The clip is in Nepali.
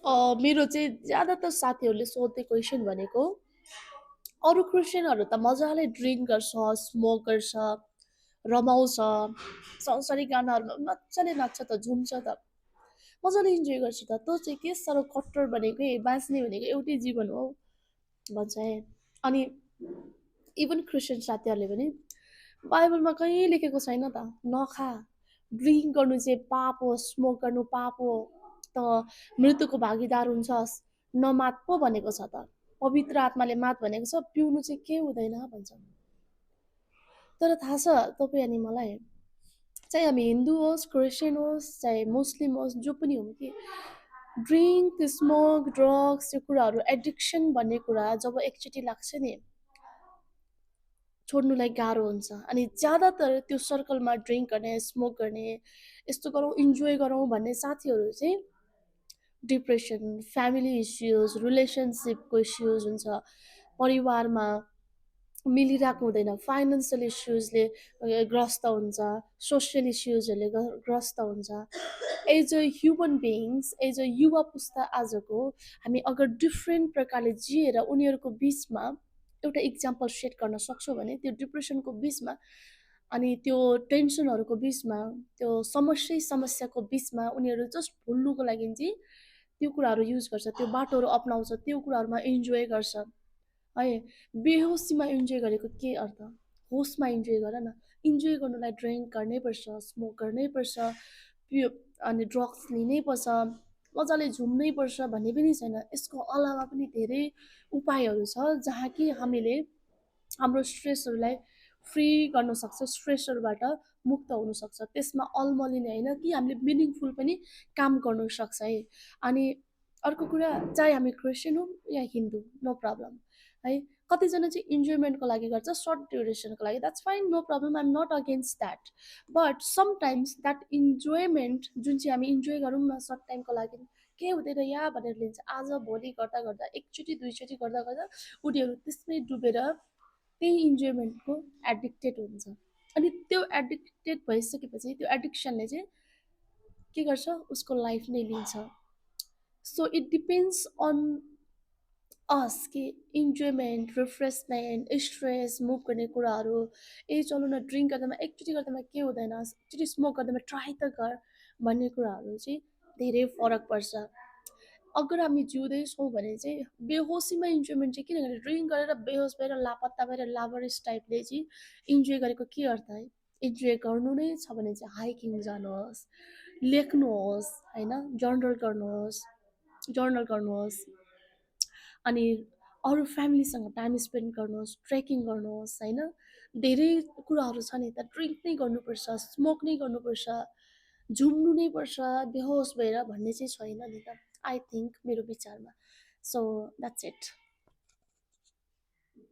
मेरो चाहिँ ज्यादातर साथीहरूले सोध्ने क्वेसन भनेको अरू क्रिस्चियनहरू त मजाले ड्रिङ्क गर्छ, स्मोक गर्छ, रमाउँछ, संसारी गानाहरूमा मजाले नाच्छ त, झुम्छ त, मजाले इन्जोय गर्छ त। तँ चाहिँ के साह्रो कट्टर भनेकै बाँच्ने भनेको एउटै जीवन हो भन्छ है। अनि इभन क्रिस्चियन साथीहरूले पनि बाइबलमा कहीँ लेखेको छैन त नखा, ड्रिङ्क गर्नु चाहिँ पाप हो, स्मोक गर्नु पाप हो, त मृत्युको भागीदार हुन्छस्, नमात पो भनेको छ त, पवित्र आत्माले मात भनेको छ, पिउनु चाहिँ के हुँदैन भन्छ। तर थाहा छ तपाईँ अनि मलाई, चाहे हामी हिन्दू होस्, क्रिस्चियन होस्, चाहे मुस्लिम होस्, जो पनि हो कि ड्रिङ्क, स्मोक, ड्रग्स, यो कुराहरू एडिक्सन भन्ने कुरा जब एकचोटि लाग्छ नि छोड्नुलाई गाह्रो हुन्छ। अनि ज्यादातर त्यो सर्कलमा ड्रिङ्क गर्ने, स्मोक गर्ने, यस्तो गरौँ, इन्जोय गरौँ भन्ने साथीहरू चाहिँ डिप्रेसन, फ्यामिली इस्युज, रिलेसनसिपको इस्युज हुन्छ, परिवारमा मिलिरहेको हुँदैन, फाइनेन्सियल इस्युजले ग्रस्त हुन्छ, सोसियल इस्युजहरूले ग्रस्त हुन्छ। As a human beings, as a युवा पुस्ता आजको हामी अगर डिफ्रेन्ट प्रकारले जिएर उनीहरूको बिचमा एउटा इक्जाम्पल सेट गर्न सक्छौँ भने त्यो डिप्रेसनको बिचमा अनि त्यो टेन्सनहरूको बिचमा, त्यो समस्याको बिचमा उनीहरू जस्ट भुल्नुको लागि चाहिँ त्यो कुराहरू युज गर्छ, त्यो बाटोहरू अप्नाउँछ, त्यो कुराहरूमा इन्जोय गर्छ है। बेहोसीमा इन्जोय गरेको के अर्थ? होसमा इन्जोय गर न। इन्जोय गर्नुलाई ड्रिङ्क गर्नैपर्छ, स्मोक गर्नैपर्छ, पियो अनि ड्रग्स लिनैपर्छ, मजाले झुम्नैपर्छ भन्ने पनि छैन। यसको अलावा पनि धेरै उपायहरू छ जहाँ कि हामीले हाम्रो स्ट्रेसहरूलाई फ्री गर्न सक्छ, स्ट्रेसहरूबाट मुक्त हुनसक्छ। त्यसमा अलमलिने होइन कि हामीले मिनिङफुल पनि काम गर्नु सक्छ है। अनि अर्को कुरा, चाहे हामी क्रिस्चियन हौँ या हिन्दू, नो प्रब्लम है। कतिजना चाहिँ इन्जोयमेन्टको लागि गर्छ, सर्ट ड्युरेसनको लागि, that's fine, no problem, I am not against that. But sometimes that enjoyment जुन चाहिँ हामी इन्जोय गरौँ न सर्ट टाइमको लागि, के हुँदैन या भनेर लिन्छ, आज भोलि गर्दा गर्दा एकचोटि दुईचोटि गर्दा गर्दा उनीहरू त्यसमै डुबेर त्यही इन्जोयमेन्टको एडिक्टेड हुन्छ। अनि त्यो एडिक्टेड भइसकेपछि त्यो एडिक्सनले चाहिँ के गर्छ, उसको लाइफ नै लिन्छ। सो इट डिपेन्ड्स अन अस कि इन्जोयमेन्ट, रिफ्रेसमेन्ट, स्ट्रेस मुभ गर्ने कुराहरू, चलु न ड्रिङ्क गर्दामा एकचोटि गर्दामा के हुँदैन, एकचोटि स्मोक गर्दामा ट्राई त गर भन्ने कुराहरू चाहिँ धेरै फरक पर्छ। अगर हामी जिउँदैछौँ भने चाहिँ बेहोसीमा इन्जोयमेन्ट चाहिँ किन गर्ने, ड्रिङ्क गरेर बेहोस भएर लापत्ता भएर लाभरेस टाइपले चाहिँ इन्जोय गरेको के अर्थ है। इन्जोय गर्नु नै छ भने चाहिँ हाइकिङ जानुहोस्, लेख्नुहोस् होइन, जर्नल गर्नुहोस्, अनि अरू फ्यामिलीसँग टाइम स्पेन्ड गर्नुहोस्, ट्रेकिङ गर्नुहोस् होइन। धेरै कुराहरू छ नि त, ड्रिङ्क नै गर्नुपर्छ, स्मोक नै गर्नुपर्छ, झुम्नु नै पर्छ बेहोस भएर भन्ने चाहिँ छैन नि त, आई थिङ्क मेरो विचारमा। So that's it.